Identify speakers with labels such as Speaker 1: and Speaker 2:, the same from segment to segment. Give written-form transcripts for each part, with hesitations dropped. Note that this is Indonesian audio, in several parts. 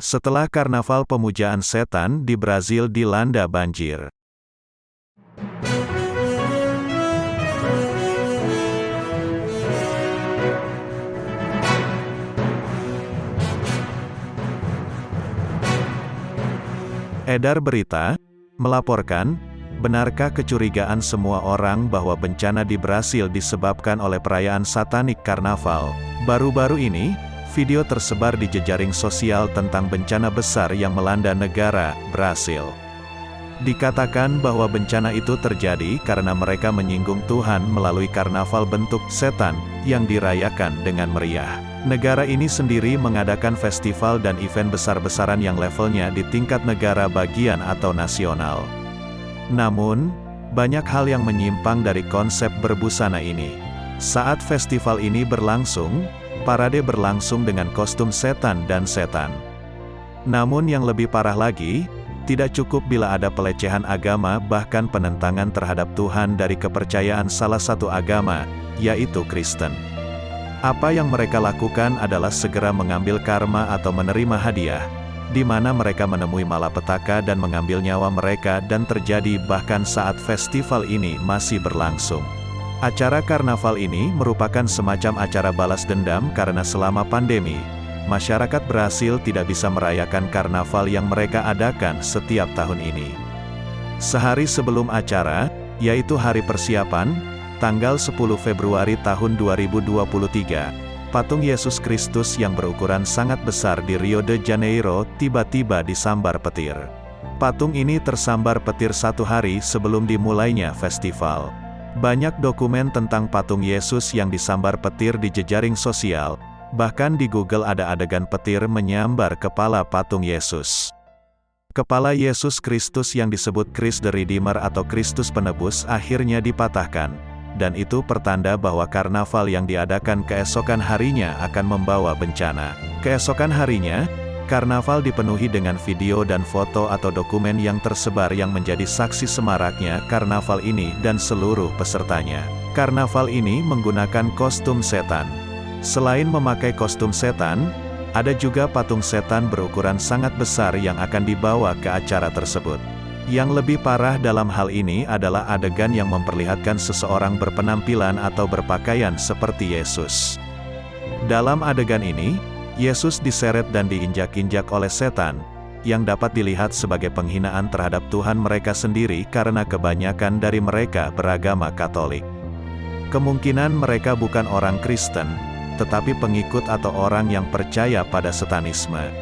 Speaker 1: Setelah karnaval pemujaan setan di Brasil dilanda banjir. Edar berita, melaporkan, benarkah kecurigaan semua orang bahwa bencana di Brasil disebabkan oleh perayaan satanik karnaval? Baru-baru ini, video tersebar di jejaring sosial tentang bencana besar yang melanda negara, Brasil. Dikatakan bahwa bencana itu terjadi karena mereka menyinggung Tuhan melalui karnaval bentuk setan, yang dirayakan dengan meriah. Negara ini sendiri mengadakan festival dan event besar-besaran yang levelnya di tingkat negara bagian atau nasional. Namun, banyak hal yang menyimpang dari konsep berbusana ini. Saat festival ini berlangsung, parade berlangsung dengan kostum setan dan setan. Namun yang lebih parah lagi, tidak cukup bila ada pelecehan agama bahkan penentangan terhadap Tuhan dari kepercayaan salah satu agama, yaitu Kristen. Apa yang mereka lakukan adalah segera mengambil karma atau menerima hadiah, di mana mereka menemui malapetaka dan mengambil nyawa mereka dan terjadi bahkan saat festival ini masih berlangsung. Acara karnaval ini merupakan semacam acara balas dendam karena selama pandemi, masyarakat Brasil tidak bisa merayakan karnaval yang mereka adakan setiap tahun ini. Sehari sebelum acara, yaitu hari persiapan, tanggal 10 Februari tahun 2023, patung Yesus Kristus yang berukuran sangat besar di Rio de Janeiro tiba-tiba disambar petir. Patung ini tersambar petir satu hari sebelum dimulainya festival. Banyak dokumen tentang patung Yesus yang disambar petir di jejaring sosial, bahkan di Google ada adegan petir menyambar kepala patung Yesus. Kepala Yesus Kristus yang disebut Christ the Redeemer atau Kristus Penebus akhirnya dipatahkan, dan itu pertanda bahwa karnaval yang diadakan keesokan harinya akan membawa bencana. Keesokan harinya, karnaval dipenuhi dengan video dan foto atau dokumen yang tersebar yang menjadi saksi semaraknya karnaval ini dan seluruh pesertanya. Karnaval ini menggunakan kostum setan. Selain memakai kostum setan, ada juga patung setan berukuran sangat besar yang akan dibawa ke acara tersebut. Yang lebih parah dalam hal ini adalah adegan yang memperlihatkan seseorang berpenampilan atau berpakaian seperti Yesus. Dalam adegan ini, Yesus diseret dan diinjak-injak oleh setan, yang dapat dilihat sebagai penghinaan terhadap Tuhan mereka sendiri karena kebanyakan dari mereka beragama Katolik. Kemungkinan mereka bukan orang Kristen, tetapi pengikut atau orang yang percaya pada satanisme.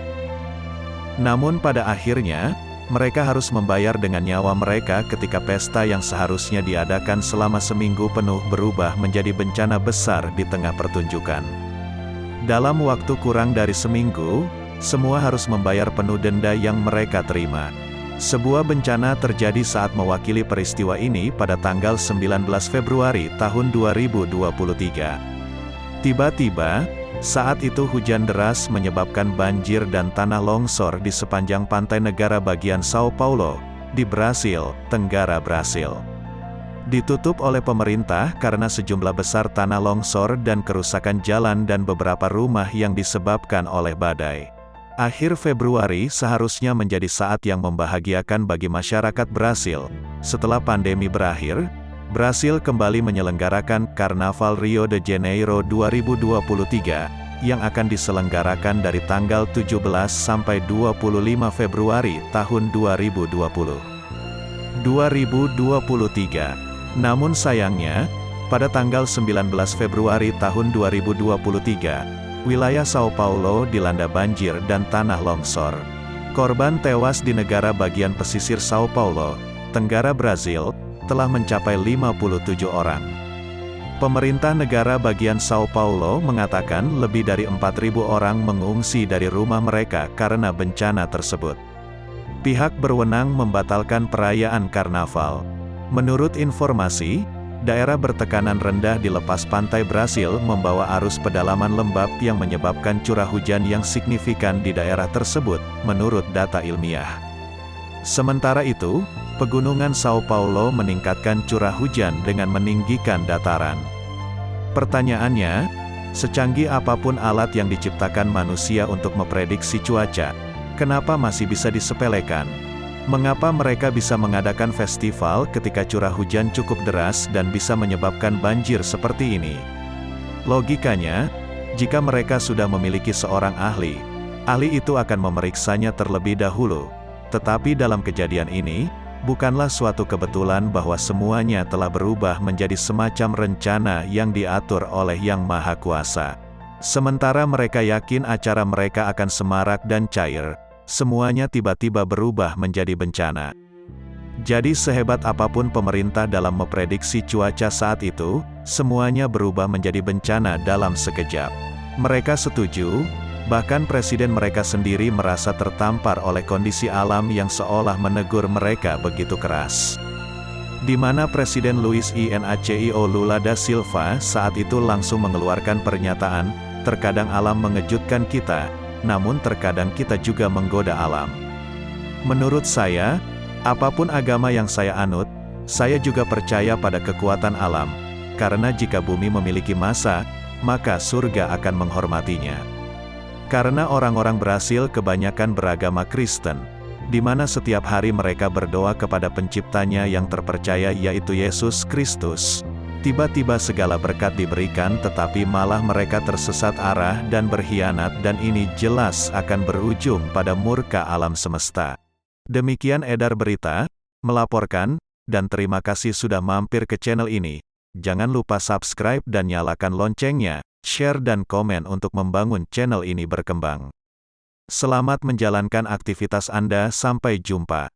Speaker 1: Namun pada akhirnya, mereka harus membayar dengan nyawa mereka ketika pesta yang seharusnya diadakan selama seminggu penuh berubah menjadi bencana besar di tengah pertunjukan. Dalam waktu kurang dari seminggu, semua harus membayar penuh denda yang mereka terima. Sebuah bencana terjadi saat mewakili peristiwa ini pada tanggal 19 Februari tahun 2023. Tiba-tiba, saat itu hujan deras menyebabkan banjir dan tanah longsor di sepanjang pantai negara bagian São Paulo, di Brasil, Tenggara Brasil. Ditutup oleh pemerintah karena sejumlah besar tanah longsor dan kerusakan jalan dan beberapa rumah yang disebabkan oleh badai. Akhir Februari seharusnya menjadi saat yang membahagiakan bagi masyarakat Brasil. Setelah pandemi berakhir, Brasil kembali menyelenggarakan Karnaval Rio de Janeiro 2023, yang akan diselenggarakan dari tanggal 17 sampai 25 Februari tahun 2023. Namun sayangnya, pada tanggal 19 Februari tahun 2023, wilayah São Paulo dilanda banjir dan tanah longsor. Korban tewas di negara bagian pesisir São Paulo, Tenggara Brasil, telah mencapai 57 orang. Pemerintah negara bagian São Paulo mengatakan lebih dari 4.000 orang mengungsi dari rumah mereka karena bencana tersebut. Pihak berwenang membatalkan perayaan karnaval. Menurut informasi, daerah bertekanan rendah di lepas pantai Brasil membawa arus pedalaman lembab yang menyebabkan curah hujan yang signifikan di daerah tersebut, menurut data ilmiah. Sementara itu, pegunungan São Paulo meningkatkan curah hujan dengan meninggikan dataran. Pertanyaannya, secanggih apapun alat yang diciptakan manusia untuk memprediksi cuaca, Kenapa masih bisa disepelekan? Mengapa mereka bisa mengadakan festival ketika curah hujan cukup deras dan bisa menyebabkan banjir seperti ini? Logikanya, jika mereka sudah memiliki seorang ahli itu akan memeriksanya terlebih dahulu. Tetapi dalam kejadian ini, bukanlah suatu kebetulan bahwa semuanya telah berubah menjadi semacam rencana yang diatur oleh Yang Maha Kuasa. Sementara mereka yakin acara mereka akan semarak dan cair, semuanya tiba-tiba berubah menjadi bencana. Jadi sehebat apapun pemerintah dalam memprediksi cuaca saat itu, semuanya berubah menjadi bencana dalam sekejap. Mereka setuju, bahkan presiden mereka sendiri merasa tertampar oleh kondisi alam yang seolah menegur mereka begitu keras. Di mana Presiden Luiz Inácio Lula da Silva saat itu langsung mengeluarkan pernyataan, terkadang alam mengejutkan kita, namun terkadang kita juga menggoda alam. Menurut saya, apapun agama yang saya anut, saya juga percaya pada kekuatan alam, karena jika bumi memiliki massa, maka surga akan menghormatinya. Karena orang-orang Brasil kebanyakan beragama Kristen, di mana setiap hari mereka berdoa kepada penciptanya yang terpercaya yaitu Yesus Kristus. Tiba-tiba segala berkat diberikan tetapi malah mereka tersesat arah dan berkhianat dan ini jelas akan berujung pada murka alam semesta. Demikian Edar Berita, melaporkan, dan terima kasih sudah mampir ke channel ini. Jangan lupa subscribe dan nyalakan loncengnya, share dan komen untuk membangun channel ini berkembang. Selamat menjalankan aktivitas Anda, sampai jumpa.